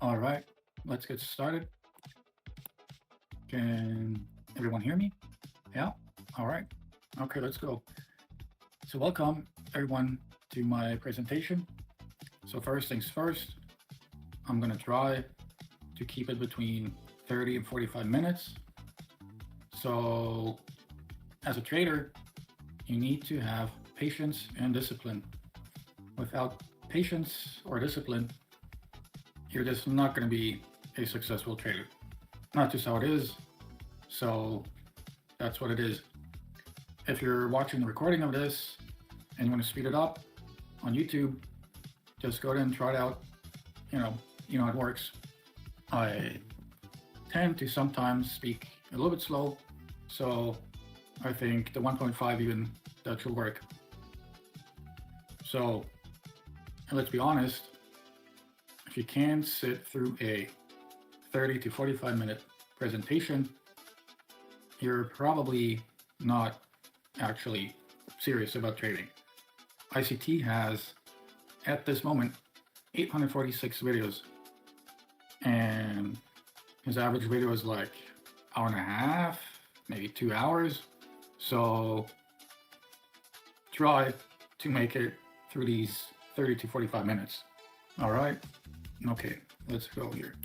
All right, let's get started. Can everyone hear me? Yeah? All right. Okay, let's go. So, welcome everyone to my presentation. So, first things first, I'm going to try to keep it between 30 and 45 minutes. So, as a trader, you need to have patience and discipline. Without patience or discipline, you're just not going to be a successful trader. Not just how it is, so that's what it is. If you're watching the recording of this and you want to speed it up on YouTube, just go ahead and try it out. You know how it works. I tend to sometimes speak a little bit slow, so I think the 1.5 even, that should work. So, and let's be honest, if you can sit through a 30 to 45 minute presentation, you're probably not actually serious about trading. ICT has, at this moment, 846 videos, and his average video is like hour and a half, maybe 2 hours. So try to make it through these 30 to 45 minutes. All right. Okay, let's go here.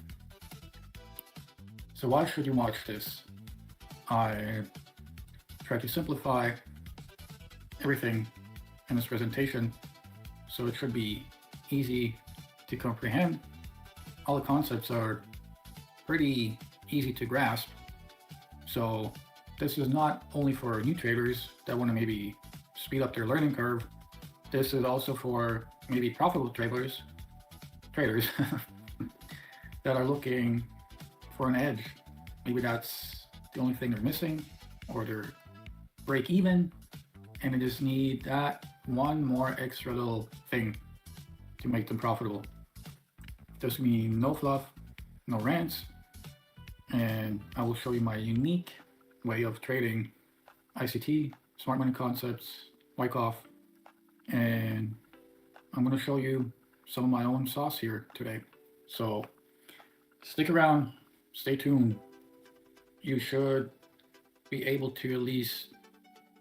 So why should you watch this? I try to simplify everything in this presentation, so it should be easy to comprehend. All the concepts are pretty easy to grasp. So this is not only for new traders that want to maybe speed up their learning curve. This is also for maybe profitable traders that are looking for an edge. Maybe that's the only thing they're missing, or they're break even and they just need that one more extra little thing to make them profitable. This means no fluff, no rants, and I will show you my unique way of trading ICT, smart money concepts, Wyckoff, and I'm going to show you some of my own sauce here today. So stick around, stay tuned. You should be able to at least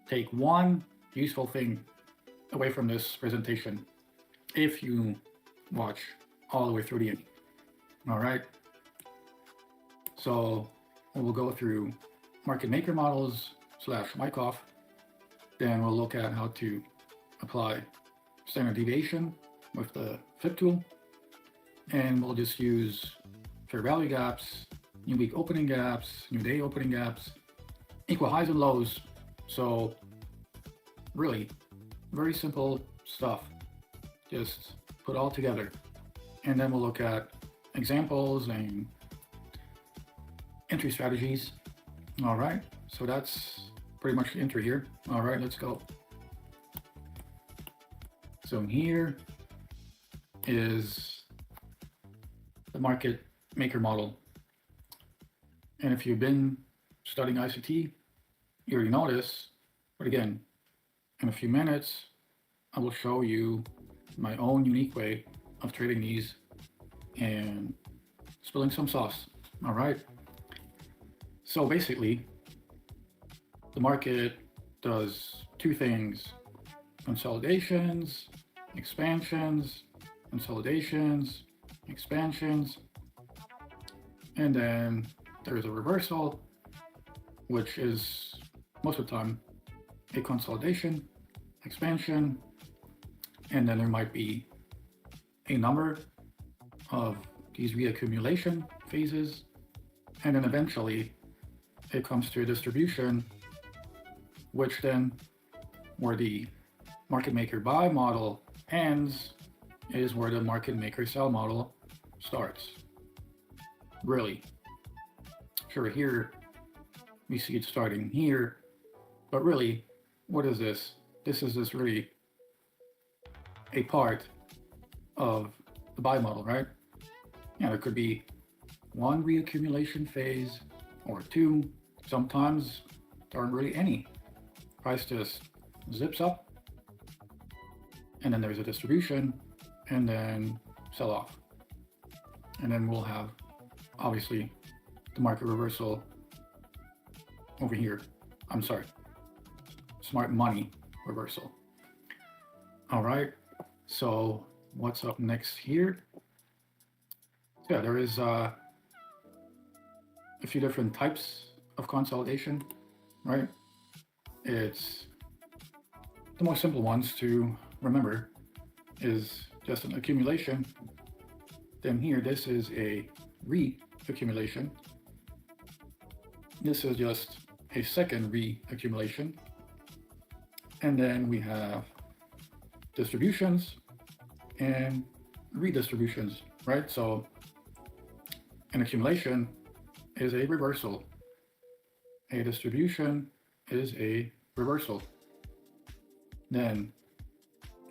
take one useful thing away from this presentation if you watch all the way through the end. All right. So we'll go through market maker models / Wyckoff. Then we'll look at how to apply standard deviation with the flip tool. And we'll just use fair value gaps, new week opening gaps, new day opening gaps, equal highs and lows. So really very simple stuff. Just put all together. And then we'll look at examples and entry strategies. All right, so that's pretty much the intro here. All right, let's go. So here is the market maker model. And if you've been studying ICT, you already know this, but again, in a few minutes, I will show you my own unique way of trading these and spilling some sauce. All right. So basically, the market does two things: consolidations, expansions, consolidations, expansions, and then there's a reversal, which is most of the time a consolidation, expansion, and then there might be a number of these reaccumulation phases, and then eventually it comes to a distribution, which then, where the market maker buy model ends, is where the market maker sell model starts. Really, sure, here we see it starting here, but really, what is this? This is just really a part of the buy model, right? Yeah, there could be one reaccumulation phase or two. Sometimes there aren't really any. Price just zips up, and then there's a distribution, and then sell off. And then we'll have, obviously, the market reversal over here. I'm sorry, smart money reversal. All right, so what's up next here? Yeah, there is a few different types of consolidation, right? It's the most simple ones to remember is just an accumulation. Then here, this is a re-accumulation. This is just a second re-accumulation. And then we have distributions and redistributions, right? So an accumulation is a reversal. A distribution is a reversal. Then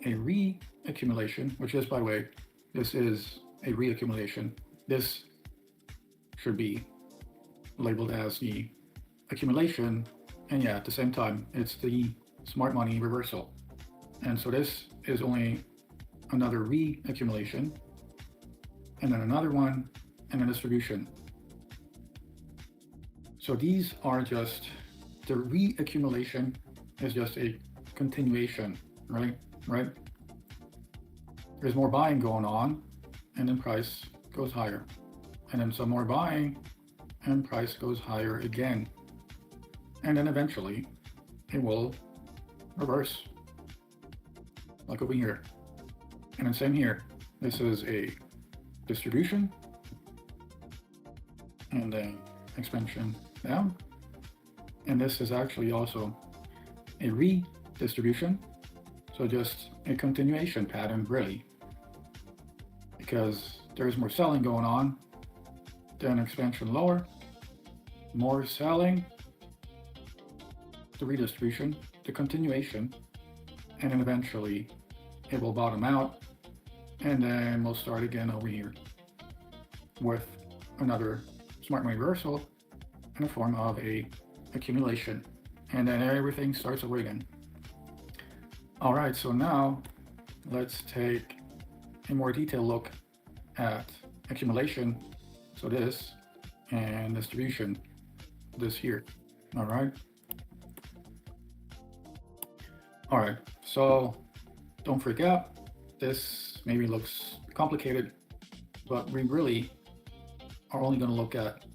a re-accumulation, which is, by the way, this is a re-accumulation. This should be labeled as the accumulation. And yeah, at the same time, it's the smart money reversal. And so this is only another re-accumulation, and then another one, and a distribution. So these are just, the re-accumulation is just a continuation, right? There's more buying going on, and then price goes higher. And then some more buying, and price goes higher again. And then eventually, it will reverse, like over here. And then same here. This is a distribution, and then expansion down. And this is actually also a redistribution. So just a continuation pattern, really, because there's more selling going on, then expansion lower, more selling, the redistribution, the continuation, and then eventually it will bottom out, and then we'll start again over here with another smart money reversal in the form of a accumulation, and then everything starts over again. All right, so now let's take a more detailed look at accumulation, so this, and distribution, this here. All right, so don't freak out. This maybe looks complicated, but we really are only going to look at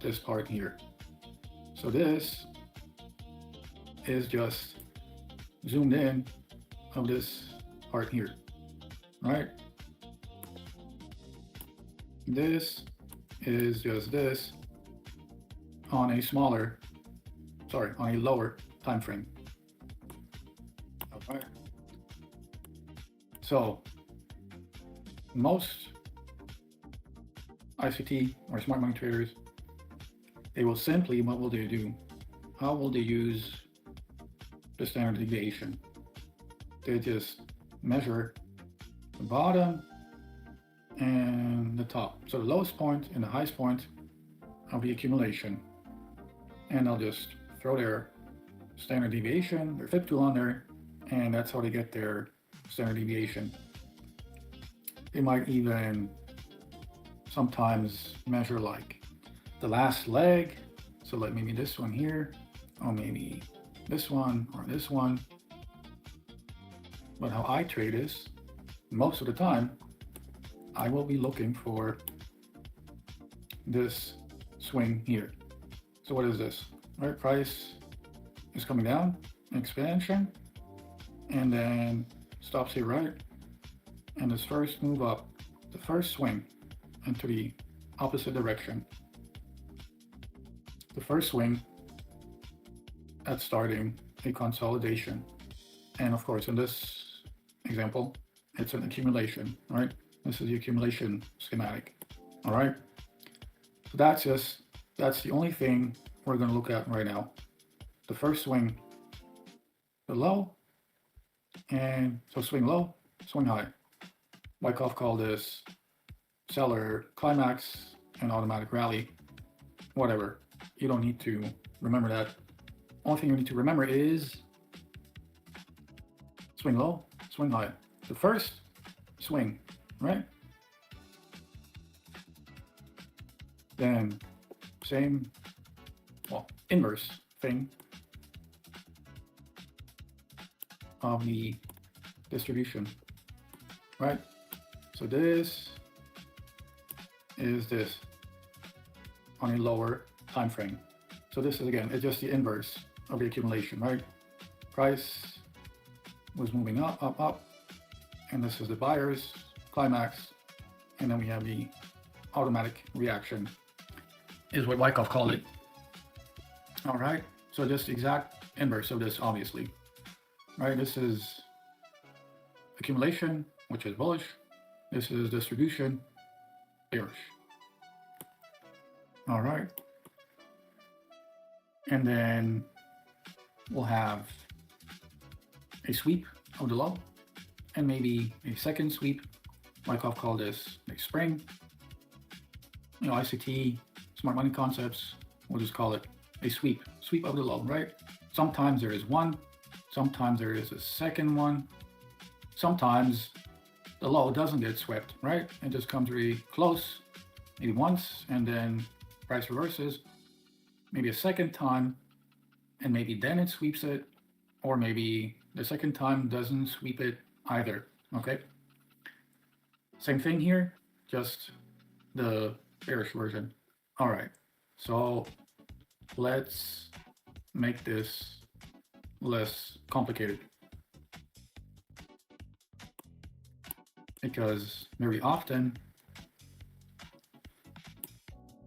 this part here. So this is just zoomed in of this part here, right? This is just this on a lower time frame. All right. So most ICT or smart money traders, they will simply, what will they do? How will they use the standard deviation? They just measure the bottom and the top. So the lowest point and the highest point of the accumulation. And they'll just throw their standard deviation, their flip tool on there, and that's how they get their standard deviation. They might even sometimes measure like the last leg. So like maybe this one here, or maybe this one or this one. But how I trade is, most of the time, I will be looking for this swing here. So what is this? All right, price is coming down, expansion, and then stops here, right? And this first move up, the first swing into the opposite direction. The first swing at starting a consolidation. And of course, in this example, it's an accumulation, right? This is the accumulation schematic, all right? So that's the only thing we're gonna look at right now. The first swing, the low, and so swing low, swing high. Wyckoff called this seller climax and automatic rally, whatever. You don't need to remember that. Only thing you need to remember is swing low, swing high. The first swing, right? Then same, well, inverse thing of the distribution, right? So this is this on a lower time frame. So this is, again, it's just the inverse of the accumulation, right? Price was moving up, up, up, and this is the buyer's climax, and then we have the automatic reaction, is what Wyckoff called it. All right, so just the exact inverse of this, obviously, right? This is accumulation, which is bullish. This is distribution, bearish. All right, and then we'll have a sweep of the low and maybe a second sweep. Wyckoff called this a spring. You know, ICT, smart money concepts, we'll just call it a sweep of the low, right? Sometimes there is one, sometimes there is a second one, sometimes the low doesn't get swept, right? It just comes really close, maybe once, and then price reverses, maybe a second time, and maybe then it sweeps it, or maybe the second time doesn't sweep it either, okay? Same thing here, just the bearish version. All right, so let's make this less complicated, because very often,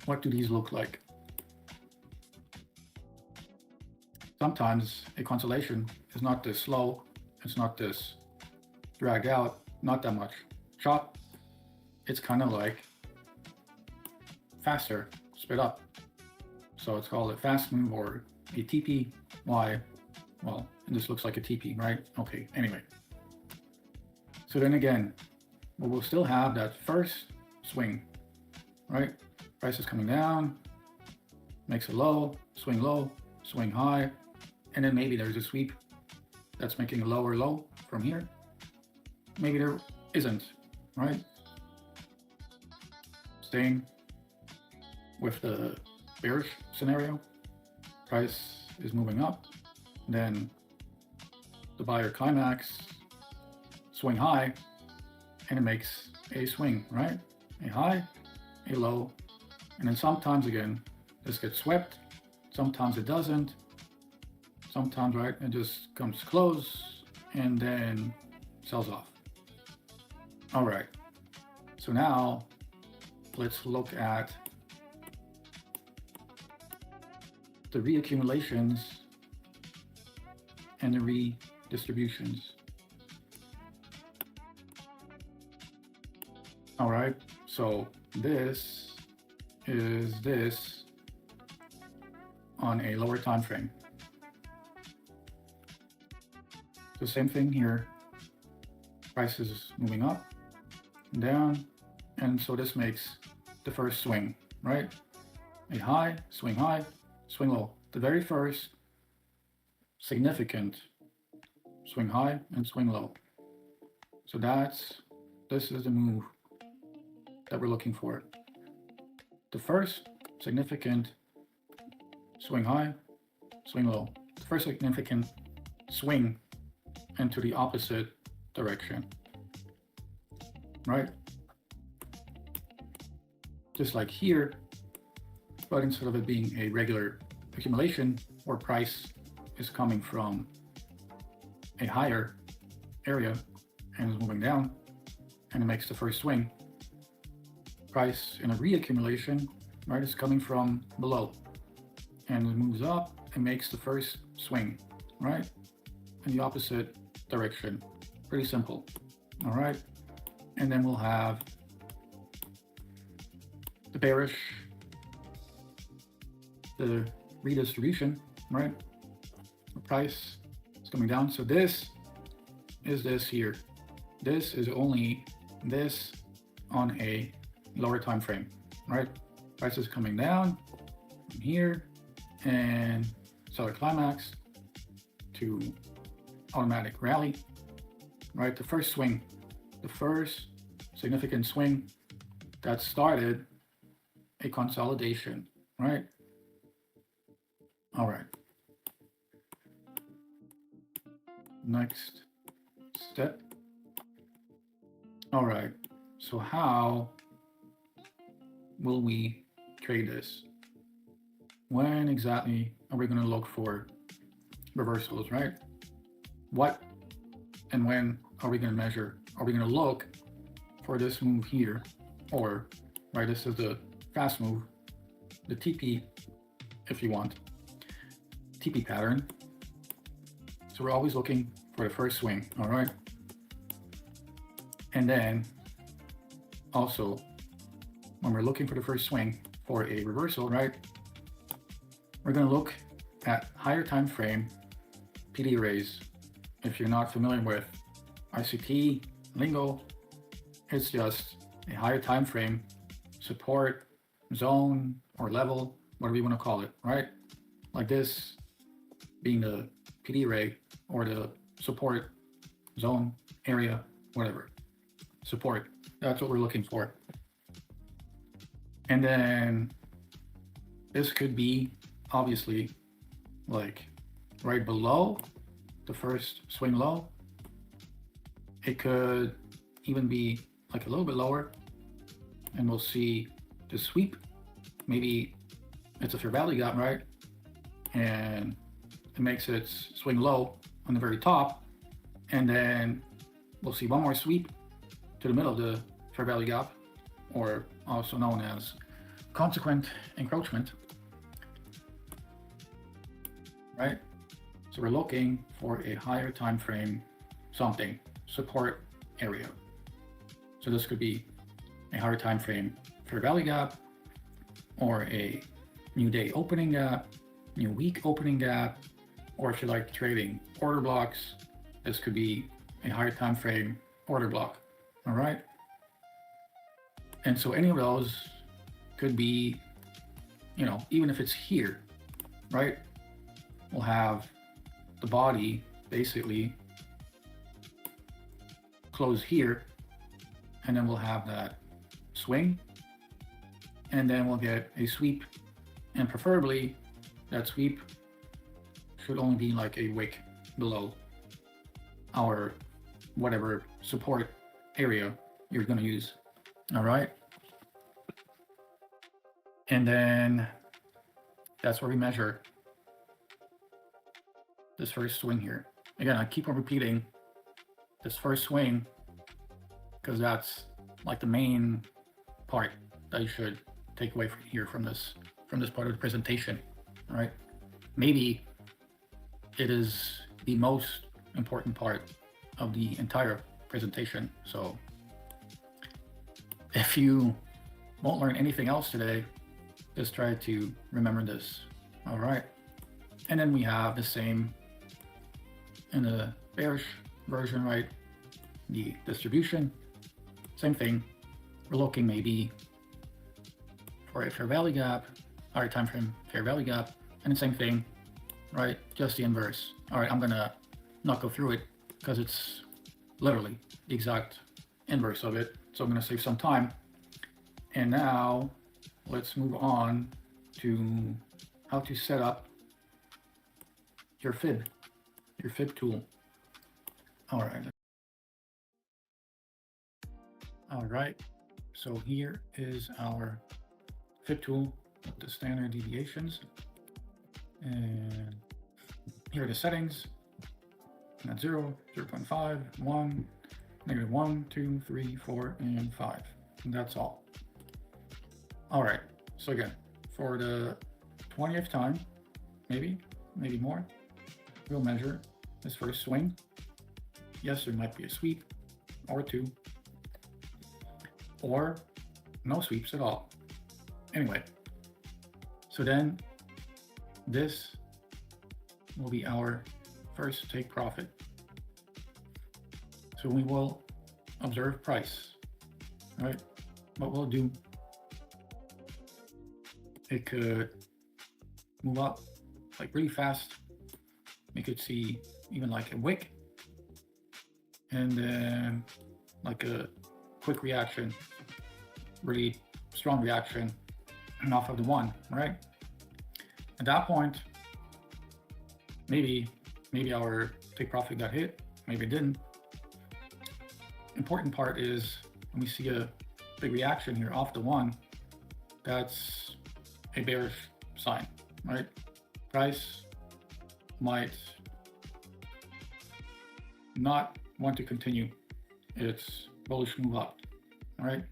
what do these look like? Sometimes a constellation is not this slow, it's not this dragged out, not that much chop. It's kind of like faster, sped up. So it's called a fast move or a TP. Why? Well, this looks like a TP, right? Okay, anyway. So then again, we will still have that first swing, right? Price is coming down, makes a low, swing high, and then maybe there's a sweep that's making a lower low from here. Maybe there isn't, right? Staying with the bearish scenario, price is moving up, then the buyer climax, swing high, and it makes a swing, right? A high, a low, and then sometimes again, this gets swept, sometimes it doesn't, sometimes, right, it just comes close and then sells off. All right, so now let's look at the reaccumulations and the redistributions. All right, so this is this on a lower time frame. The same thing here, price is moving up and down, and so this makes the first swing, right? A high, swing low. The very first significant swing high and swing low. So this is the move that we're looking for. The first significant swing high, swing low. The first significant swing into the opposite direction, right? Just like here, but instead of it being a regular accumulation where price is coming from a higher area and is moving down and it makes the first swing, price in a reaccumulation, right, is coming from below and it moves up and makes the first swing, right, in the opposite direction. Pretty simple. All right, and then we'll have the bearish, the redistribution, right? The price is coming down. So this is this here. This is only this on a lower time frame, right? Price is coming down from here and seller climax to automatic rally, right? The first swing, the first significant swing that started a consolidation, right? All right. Next step. All right. So how will we trade this? When exactly are we going to look for reversals, right? What and when are we going to measure? Are we going to look for this move here? Or, right, this is the fast move, the TP, if you want, TP pattern. So we're always looking for the first swing, all right? And then also, when we're looking for the first swing for a reversal, right, we're going to look at higher time frame PD arrays. If you're not familiar with ICT lingo, it's just a higher time frame support zone or level, whatever you want to call it, right? Like this being the PD array or the support zone area, whatever. Support, that's what we're looking for. And then this could be obviously like right below the first swing low. It could even be like a little bit lower, and we'll see the sweep. Maybe it's a fair value gap, right? And it makes its swing low on the very top, and then we'll see one more sweep to the middle of the fair value gap, or also known as consequent encroachment, right? So we're looking for a higher time frame something support area. So this could be a higher time frame fair value gap, or a new day opening gap, new week opening gap, or if you like trading order blocks, this could be a higher time frame order block. All right. And so any of those could be, you know, even if it's here, right? We'll have the body basically close here, and then we'll have that swing, and then we'll get a sweep, and preferably that sweep should only be like a wick below our whatever support area you're going to use. All right. And then that's where we measure this first swing here. Again, I keep on repeating this first swing because that's like the main part that you should take away from here, from this part of the presentation. All right. Maybe it is the most important part of the entire presentation. So if you won't learn anything else today, just try to remember this. All right. And then we have the same in the bearish version, right? The distribution, same thing. We're looking maybe for a fair value gap, higher time frame fair value gap, and the same thing, right? Just the inverse. All right, I'm gonna not go through it because it's literally the exact inverse of it. So I'm gonna save some time. And now let's move on to how to set up your fib tool. All right. All right. So here is our fib tool with the standard deviations. And here are the settings. At 0, 0.5, 1, -1, 2, 3, 4, and 5. And that's all. All right. So again, for the 20th time, maybe more, we'll measure this first swing. Yes, there might be a sweep or two, or no sweeps at all. Anyway, so then this will be our first take profit. So we will observe price, right? What we'll do, it could move up like really fast. We could see even like a wick, and then like a quick reaction, really strong reaction, and off of the 1, right? At that point, maybe our take profit got hit, maybe it didn't. Important part is when we see a big reaction here off the 1, that's a bearish sign, right? Price might not want to continue its bullish move up, right?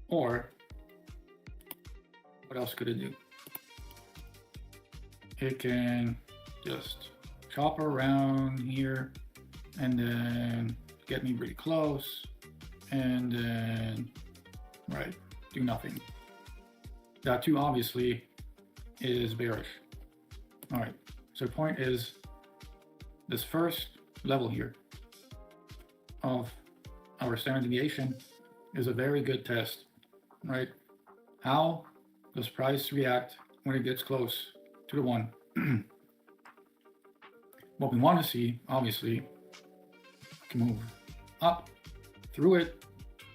Or what else could it do? It can just chop around here and then get me really close and then, right, do nothing. That too obviously is bearish. All right, so the point is this first level here of our standard deviation is a very good test, right? How does price react when it gets close to the 1? What we want to see, obviously, can move up through it,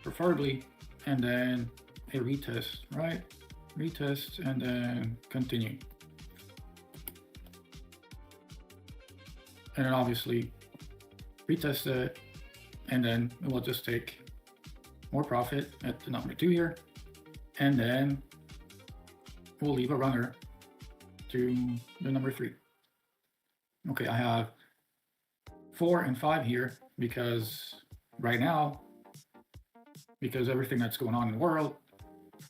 preferably, and then a retest, right? Retest and then continue. And then obviously retest it, and then we'll just take more profit at the number 2 here, and then we'll leave a runner to the number 3. Okay, I have 4 and 5 here because right now, because everything that's going on in the world,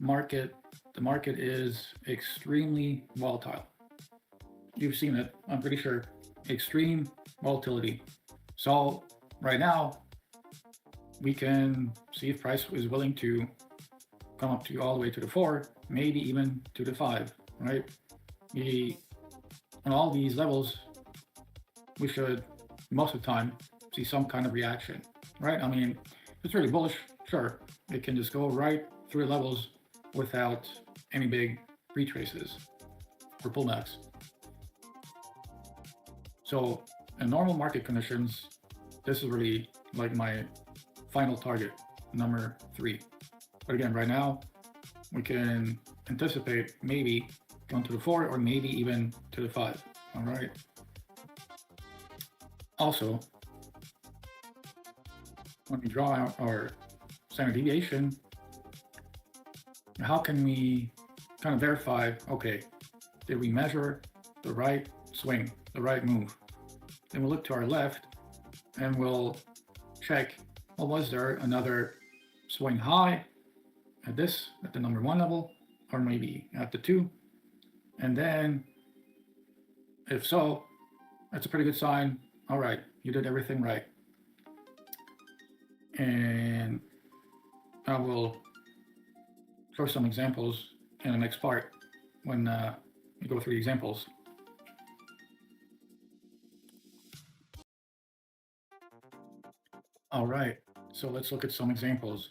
the market is extremely volatile. You've seen it, I'm pretty sure. Extreme volatility. So right now, we can see if price is willing to come up to all the way to the 4, maybe even to the 5, right? On all these levels, we should, most of the time, see some kind of reaction, right? I mean, if it's really bullish, sure, it can just go right through the levels without any big retraces or pullbacks. So in normal market conditions, this is really like my final target, number 3. But again, right now, we can anticipate maybe going to the 4 or maybe even to the 5, all right? Also, when we draw out our standard deviation, how can we kind of verify, okay, did we measure the right swing, the right move? Then we'll look to our left and we'll check, well, was there another swing high at the number 1 level, or maybe at the 2? And then, if so, that's a pretty good sign. All right, you did everything right. And I will show some examples in the next part when we go through the examples. All right, so let's look at some examples.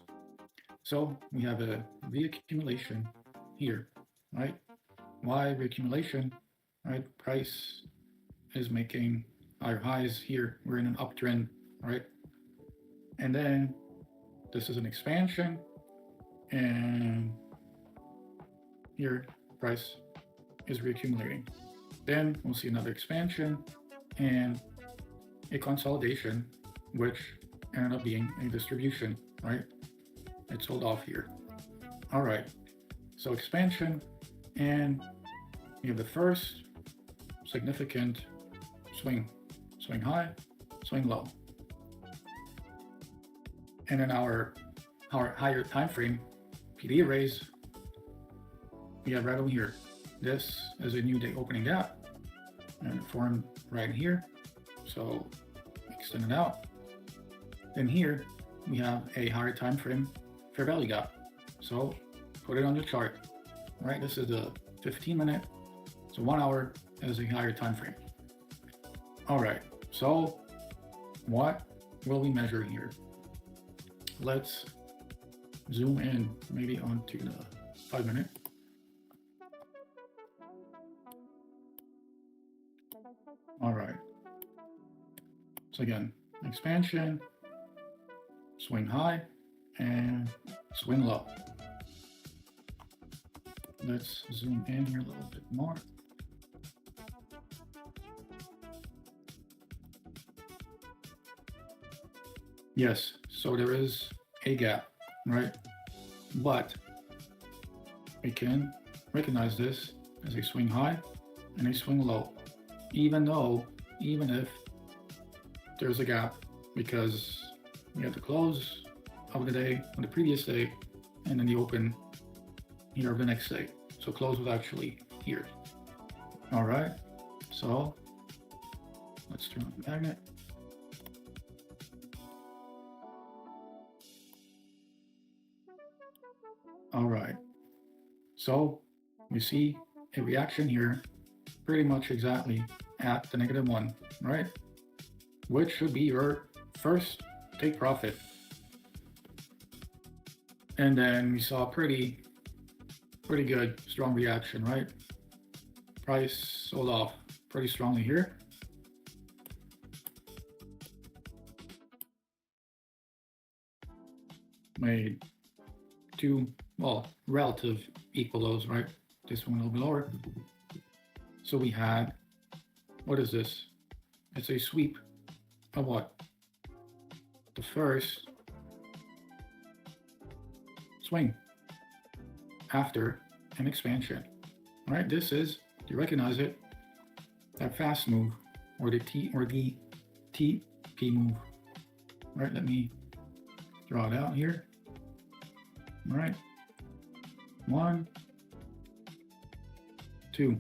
So we have a reaccumulation here, right? Why reaccumulation, right? Price is making our highs here. We're in an uptrend, right? And then this is an expansion, and here price is reaccumulating. Then we'll see another expansion and a consolidation, which ended up being a distribution, right? It sold off here. All right, so expansion, and we have the first significant swing high, swing low. And in our higher time frame PD arrays, we have right over here. This is a new day opening gap, and it formed right here. So extend it out. Then here we have a higher time frame fair value gap. So put it on the chart. Right, this is the 15-minute. So 1 hour is a higher time frame. All right, so what will we measure here? Let's zoom in maybe onto the 5-minute. All right, so again, expansion, swing high, and swing low. Let's zoom in here a little bit more. Yes, so there is a gap, right? But we can recognize this as a swing high and a swing low, even if there's a gap, because we have the close of the day on the previous day and then the open here of the next day. So close was actually here. All right, so let's turn on the magnet. All right, so we see a reaction here pretty much exactly at the -1, right? Which should be your first take profit. And then we saw pretty good, strong reaction, right? Price sold off pretty strongly here. Made two, well, relative equal lows, right? This one a little bit lower. So we had, what is this? It's a sweep of what? The first swing after an expansion, right? This is, do you recognize it? That fast move, or the TP move, right? Let me draw it out here. All right, 1, 2.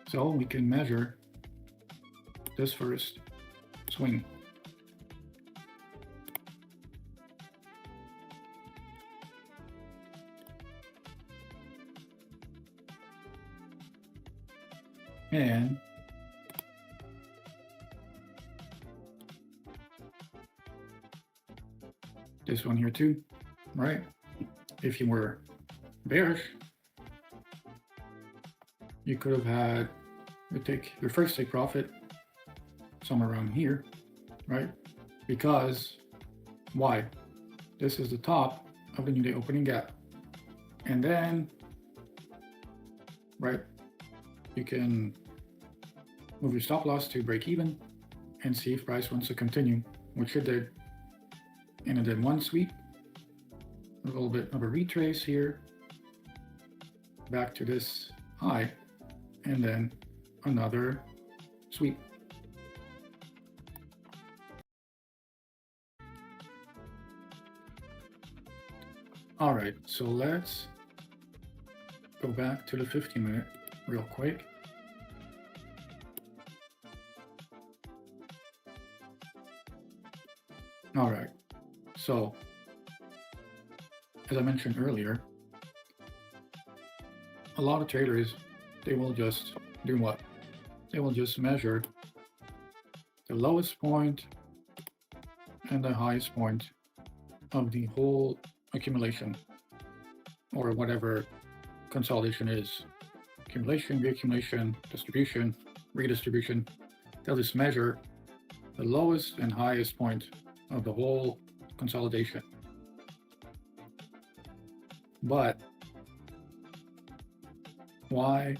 So we can measure this first swing. And this one here too, right? If you were bearish, you could have had your first take profit somewhere around here, right? Because why? This is the top of the new day opening gap. And then, right, you can move your stop loss to break even and see if price wants to continue, which it did. And it did one sweep, a little bit of a retrace here, back to this high, and then another sweep. All right, so let's go back to the 15-minute real quick. All right, so as I mentioned earlier, a lot of traders, they will just do what? They will just measure the lowest point and the highest point of the whole accumulation, or whatever consolidation is. Accumulation, reaccumulation, distribution, redistribution. They'll just measure the lowest and highest point of the whole consolidation. But why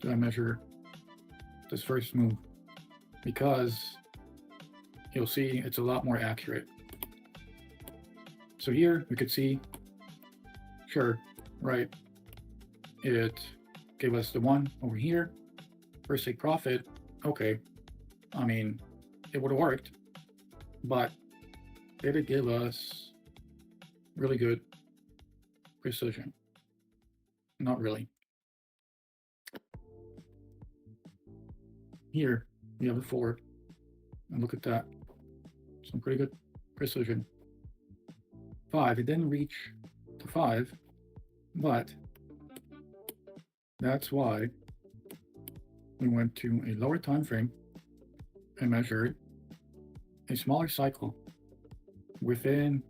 do I measure this first move? Because you'll see it's a lot more accurate. So here we could see, sure, right, it gave us the one over here, first take profit. Okay, I mean, it would have worked, but did it give us really good precision? Not really. Here we have a 4, and look at that, some pretty good precision. 5, it didn't reach to 5, but that's why we went to a lower time frame and measured a smaller cycle within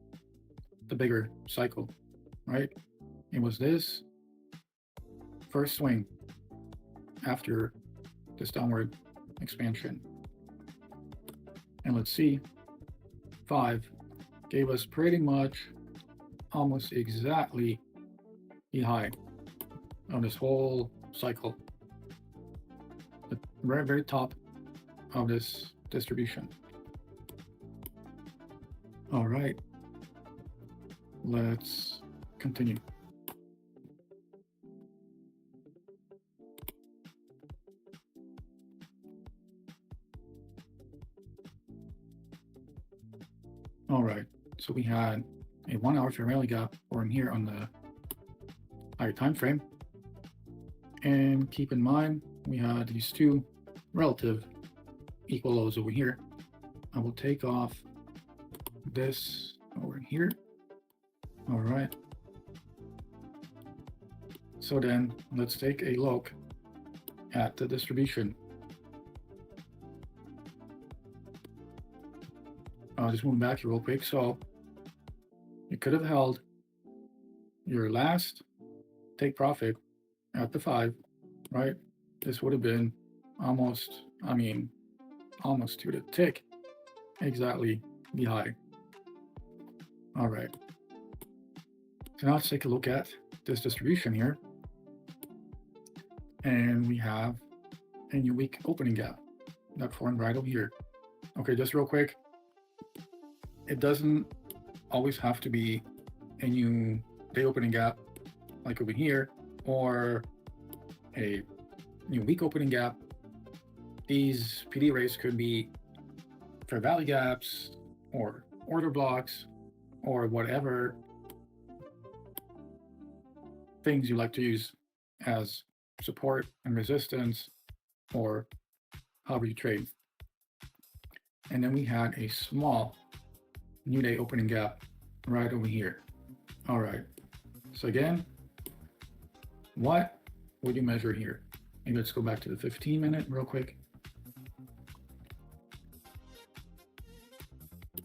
the bigger cycle, right? It was this first swing after this downward expansion. And let's see, 5 gave us pretty much almost exactly the high of this whole cycle, the very, very top of this distribution. All right, let's continue. All right, so we had a 1 hour fair value gap form here on the higher time frame. And keep in mind, we had these two relative equal lows over here. I will take off this over here. All right. So then let's take a look at the distribution. Just moving back here real quick. So you could have held your last take profit at the 5, right? This would have been almost, almost to the tick, exactly the high. All right. So now let's take a look at this distribution here. And we have a new week opening gap that formed right over here. Okay, just real quick. It doesn't always have to be a new day opening gap like over here or a new week opening gap. These PD rates could be fair value gaps or order blocks or whatever things you like to use as support and resistance or however you trade. And then we had a small new day opening gap right over here. All right, so again, what would you measure here? Maybe let's go back to the 15-minute real quick.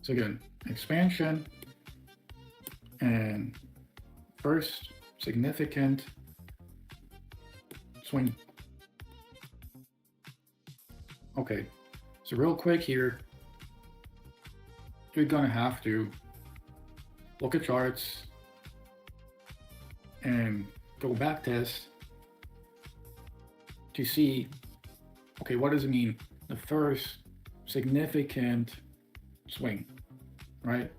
So again, expansion and first significant swing. Okay, so real quick here, you're gonna have to look at charts and go back test to see, okay, what does it mean? The first significant swing, right?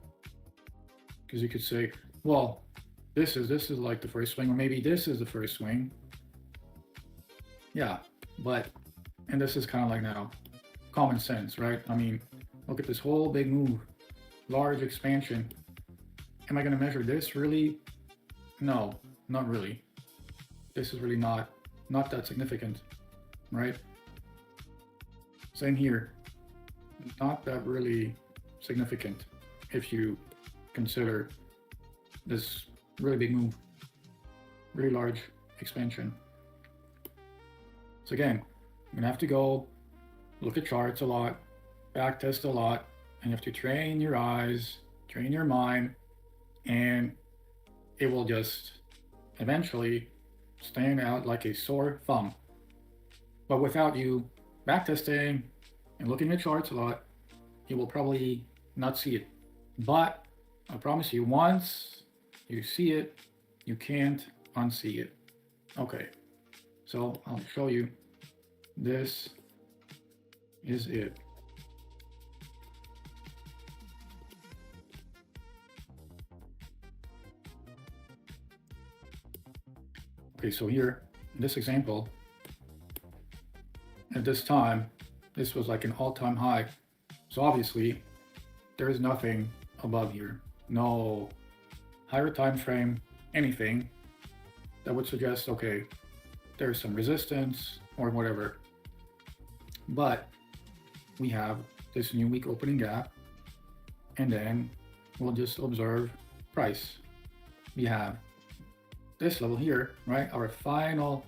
Because you could say, well, this is like the first swing, or maybe this is the first swing. Yeah, but, and this is kind of like now common sense, right? I mean, look at this whole big move, large expansion. Am I going to measure this really? No, not really. This is really not that significant, right? Same here, not that really significant if you consider this really big move, really large expansion. So again, you're gonna have to go look at charts a lot, back test a lot, and you have to train your eyes, train your mind, and it will just eventually stand out like a sore thumb. But without you backtesting and looking at charts a lot, you will probably not see it. But I promise you, once you see it, you can't unsee it. Okay, so I'll show you. This is it. Okay, so here, in this example, at this time, this was like an all-time high. So obviously, there is nothing above here. No higher time frame, anything that would suggest, okay, there's some resistance or whatever. But we have this new week opening gap, and then we'll just observe price. We have this level here, right? Our final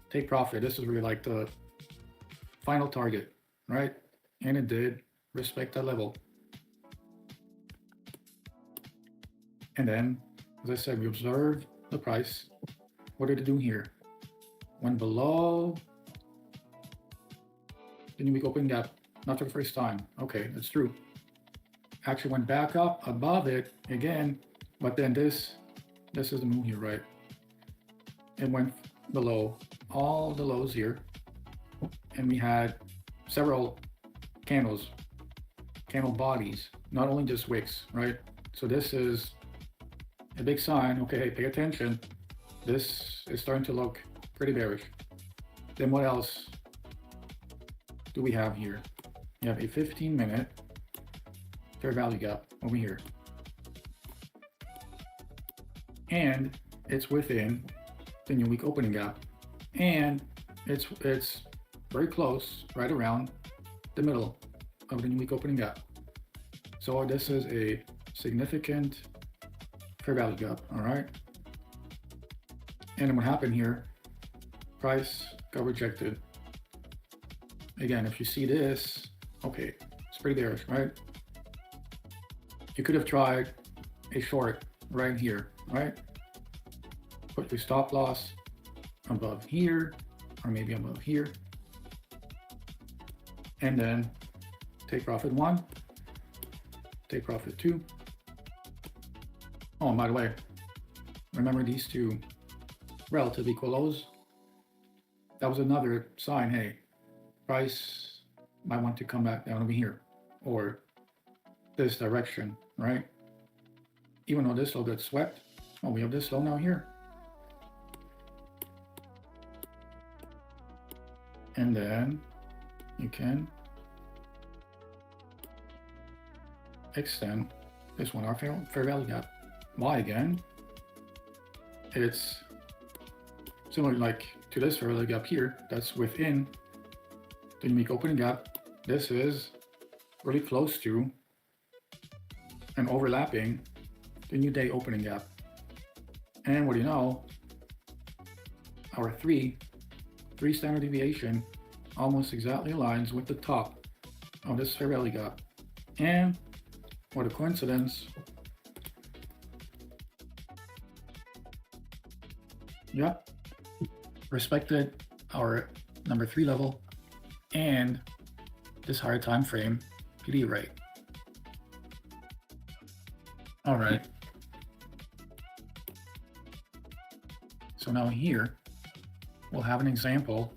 take profit. This is really like the final target, right? And it did respect that level. And then, as I said, we observed the price. What did it do here? Went below the new week opening gap, not for the first time. Okay, that's true. Actually went back up above it again, But then this is the move here, right? It went below all the lows here, and we had several candle bodies, not only just wicks, right? So this is a big sign. Okay, pay attention. This is starting to look pretty bearish. Then what else do we have here? We have a 15-minute fair value gap over here. And it's within the new week opening gap. And it's very close, right around the middle of the new week opening gap. So this is a significant fair value gap, all right? And then what happened here, price got rejected. Again, if you see this, okay, it's pretty bearish, right? You could have tried a short right here, right? Put your stop loss above here, or maybe above here. And then take profit 1, take profit 2. Oh, and by the way, remember these two relative equal lows? That was another sign, hey, price might want to come back down over here, or this direction, right? Even though this low got swept, oh, we have this low now here. And then you can extend this one, our fair value gap. Why again? It's similar like to this fair value gap here, that's within the unique opening gap. This is really close to and overlapping the new day opening gap. And what do you know? Our three standard deviation almost exactly aligns with the top of this fair value gap. And what a coincidence. Yep, respected our number 3 level and this higher time frame PD rate. All right. So now here we'll have an example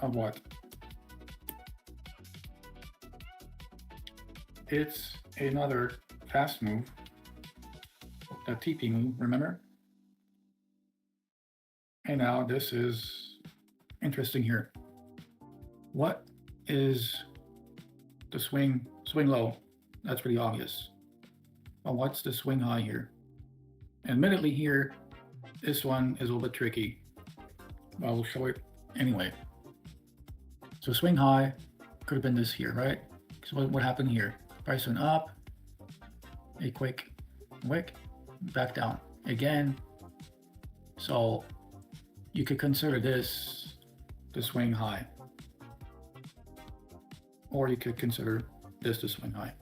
of what? It's another fast move, a TP move, remember? And now this is interesting here. What is the swing low? That's pretty obvious. But what's the swing high here? Admittedly here, this one is a little bit tricky, but I will show it anyway. So swing high could have been this here, right? So what happened here? Price went up, a quick wick, back down again. So you could consider this the swing high, or you could consider this the swing high.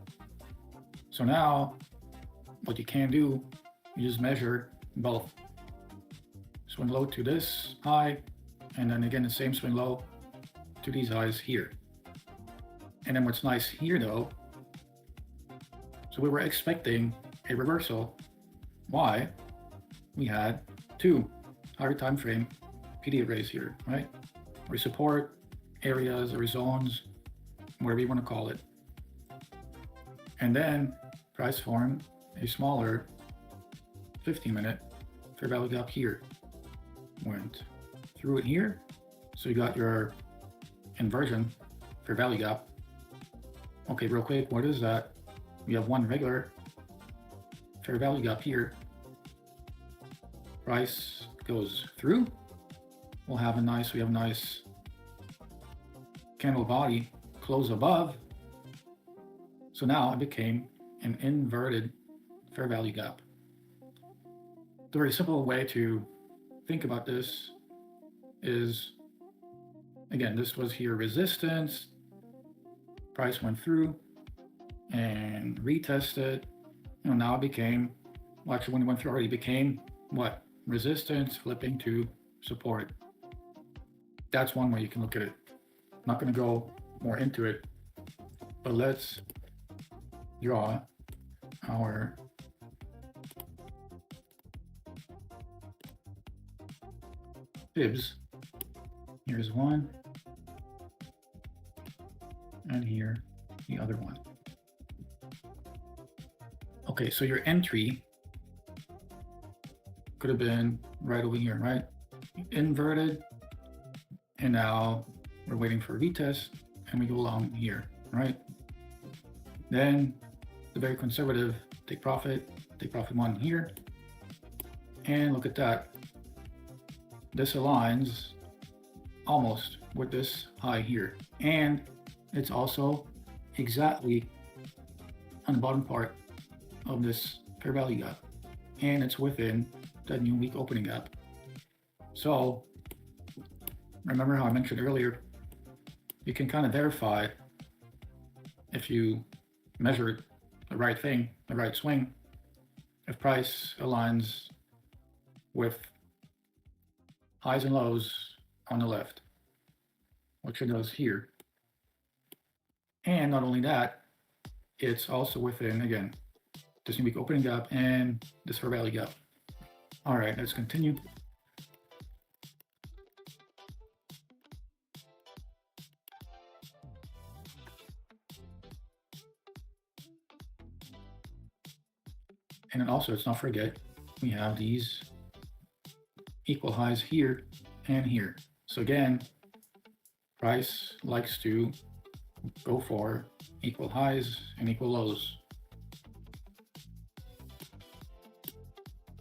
So now what you can do, you just measure both. Swing low to this high, and then again the same swing low to these highs here. And then what's nice here though, so we were expecting a reversal. Why? We had 2 higher time frame PD arrays here, right? Or support areas or zones, whatever you want to call it. And then price formed a smaller 15-minute fair value gap here. Went through it here. So you got your inversion fair value gap. Okay, real quick, what is that? We have one regular fair value gap here. Price goes through. We have a nice candle body close above. So now it became an inverted fair value gap. The very simple way to think about this is, again, this was here resistance, price went through and retested. You know, now it became, well, actually when it went through already, it became what? Resistance flipping to support. That's one way you can look at it. I'm not going to go more into it, but let's draw our fibs. Here's one, and here the other one. Okay, so your entry could have been right over here, right? Inverted, and now we're waiting for a retest, and we go along here, right? Then the very conservative take profit one here, and look at that. This aligns almost with this high here, and it's also exactly on the bottom part of this fair value gap, and it's within that new week opening gap. So remember how I mentioned earlier, you can kind of verify if you measured the right thing, the right swing, if price aligns with highs and lows on the left, which it does here. And not only that, it's also within, again, this new week opening gap and this fair value gap. All right, let's continue. And then also, let's not forget, we have these equal highs here and here. So again, price likes to go for equal highs and equal lows.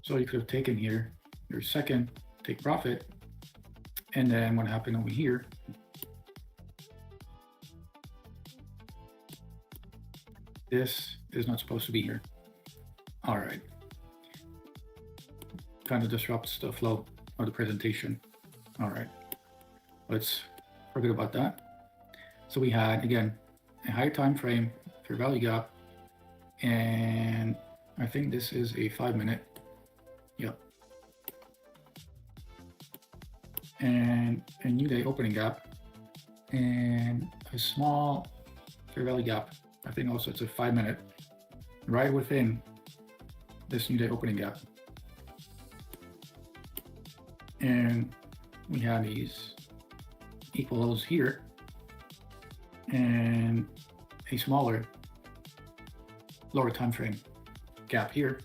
So you could have taken here your second take profit, and then what happened over here, this is not supposed to be here. All right, kind of disrupts the flow of the presentation. All right, let's forget about that. So we had, again, a high time frame fair value gap, and I think this is a 5-minute. Yep. And a new day opening gap, and a small fair value gap. I think also it's a 5-minute, right within this new day opening gap. And we have these equal lows here, and a smaller, lower time frame gap here.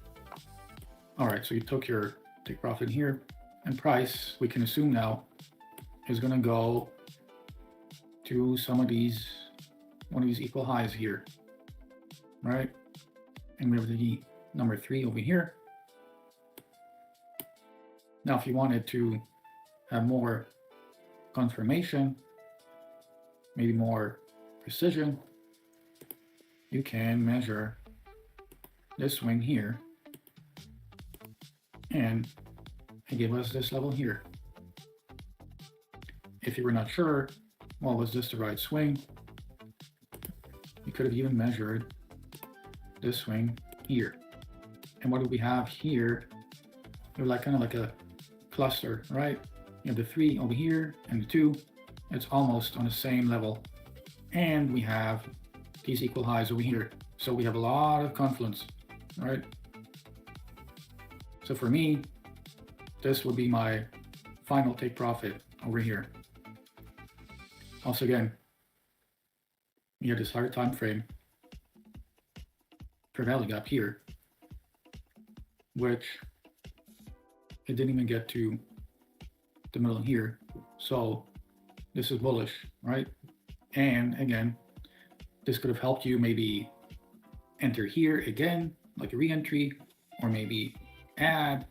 All right, so you took your take profit here, and price, we can assume now, is going to go to some of these, one of these equal highs here, right? And we have the number 3 over here. Now, if you wanted to have more confirmation, maybe more precision, you can measure this swing here, and it gave us this level here. If you were not sure, well, was this the right swing? You could have even measured this swing here. And what do we have here? They're like kind of like a cluster, right? You have the 3 over here and the 2. It's almost on the same level. And we have these equal highs over here. So we have a lot of confluence, right? So for me, this would be my final take profit over here. Also, again, you have this higher time frame fair value gap here, which it didn't even get to the middle here. So this is bullish, right? And again, this could have helped you maybe enter here again, like a re-entry, or maybe add,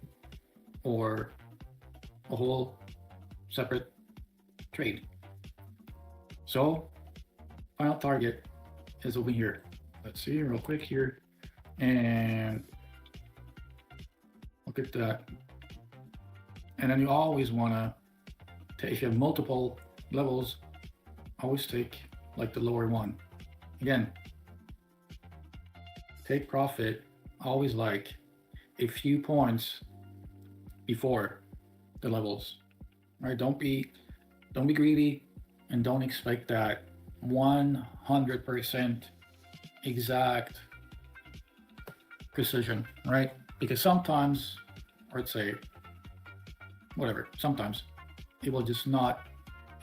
or a whole separate trade. So final target is over here. Let's see real quick here, and look at that. And then you always want to take, if you have multiple levels, always take like the lower one. Again, take profit always like a few points before the levels, right? Don't be greedy, and don't expect that 100% exact precision, right? Because sometimes, or let's say, whatever, sometimes it will just not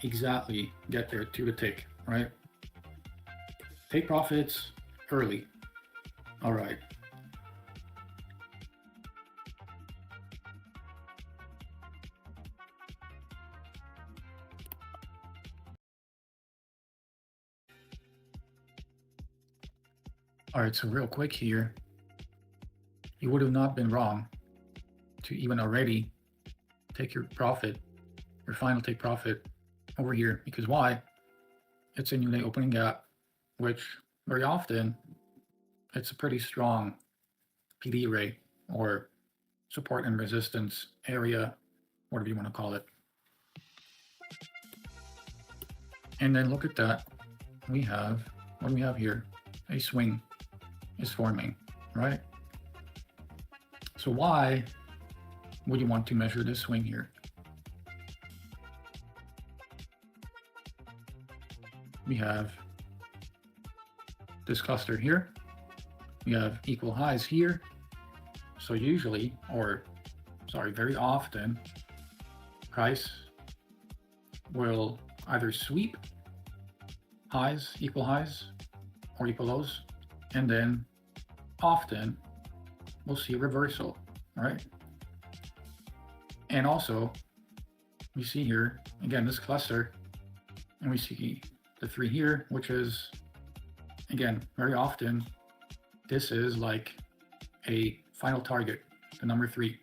exactly get there to the tick, right? Take profits early. All right. All right, so real quick here, you would have not been wrong to even already take your profit, your final take profit over here, because why? It's a new day opening gap, which very often it's a pretty strong PD array or support and resistance area, whatever you want to call it. And then look at that. We have, what do we have here? A swing is forming, right? So why would you want to measure this swing here? We have this cluster here. We have equal highs here. So usually, or sorry, very often, price will either sweep highs, or equal lows, and then often we'll see a reversal, right? And also, we see here, again, this cluster, and we see the 3 here, which is, again, very often, this is like a final target, the number 3.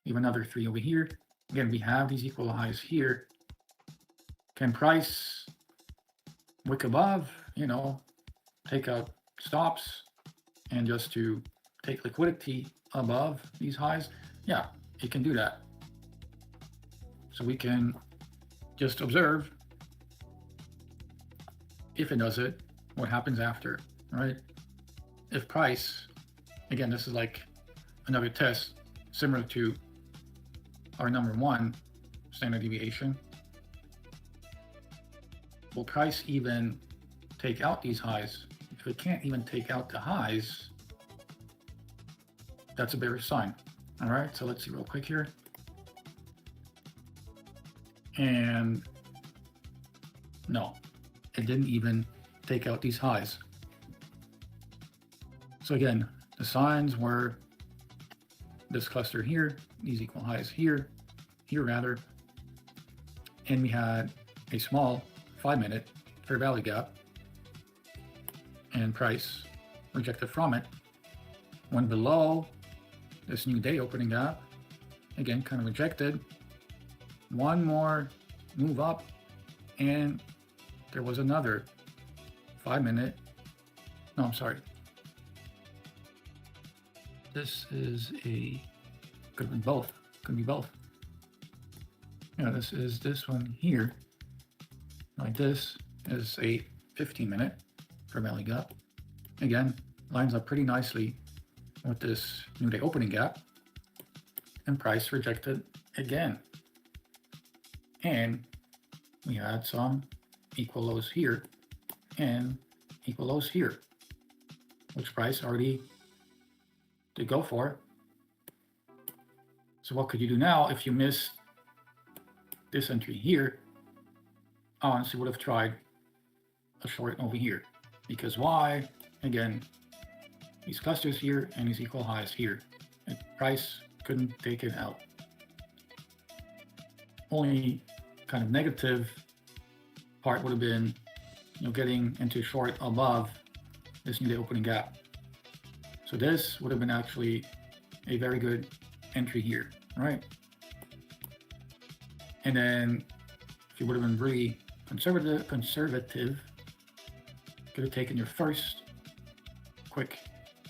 We have another 3 over here. Again, we have these equal highs here. Can price wick above, you know, take out stops and just to take liquidity above these highs? Yeah, it can do that. So we can just observe if it does it, what happens after, right? If price, again, this is like another test similar to our number 1 standard deviation. Will price even take out these highs? If it can't even take out the highs, that's a bearish sign. All right, so let's see real quick here. And no, it didn't even take out these highs. So again, the signs were this cluster here, these equal highs here rather, and we had a small 5-minute fair value gap, and price rejected from it, went below this new day opening gap, again kind of rejected, one more move up, and there was another 5-minute, no, I'm sorry, this is a, could be both, could be both. Yeah, this is this one here, like this is a 15-minute fair value gap. Again, lines up pretty nicely with this new day opening gap, and price rejected again. And we had some equal lows here and equal lows here, which price already did go for. So what could you do now if you miss this entry here? I honestly would have tried a short over here, because why? Again, these clusters here and these equal highs here, and price couldn't take it out. Only kind of negative part would have been, you know, getting into short above this new day opening gap. So this would have been actually a very good entry here, right? And then if you would have been really conservative, could have taken your first quick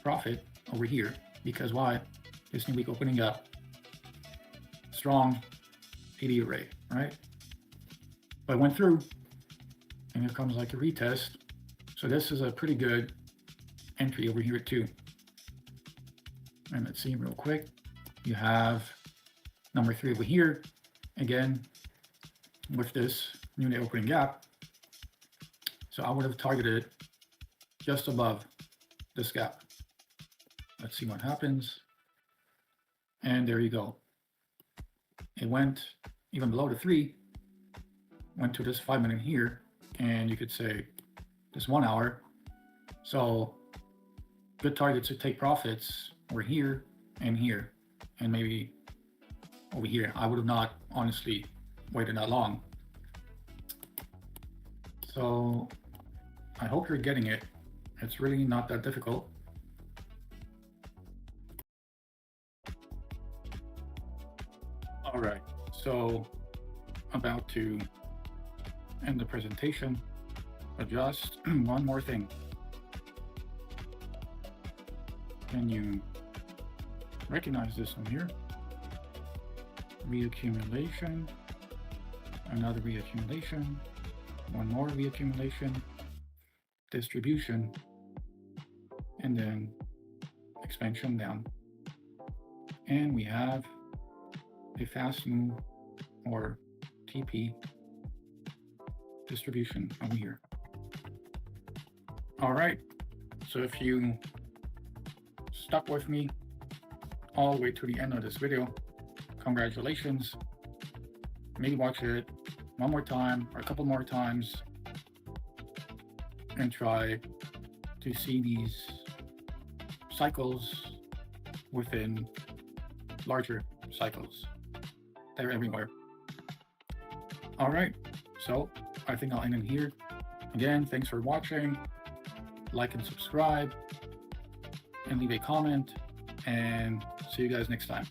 profit over here, because why? This new week opening up, strong PD array, right? But I went through, and here comes like a retest. So this is a pretty good entry over here too. And let's see real quick. You have number 3 over here, again, with this new day opening gap. So I would have targeted just above this gap. Let's see what happens. And there you go. It went even below the 3, went to this 5 minute here, and you could say this 1 hour. So good targets to take profits were here and here, and maybe over here. I would have not honestly waited that long. So I hope you're getting it. It's really not that difficult. All right, so about to end the presentation, but just one more thing. Can you recognize this one here? Reaccumulation, another reaccumulation, one more reaccumulation, distribution, and then expansion down. And we have a fast move, or TP, distribution over here. All right, so if you stuck with me all the way to the end of this video, congratulations. Maybe watch it one more time or a couple more times and try to see these cycles within larger cycles. They're everywhere. All right, so I think I'll end it here. Again, thanks for watching. Like and subscribe and leave a comment, and see you guys next time.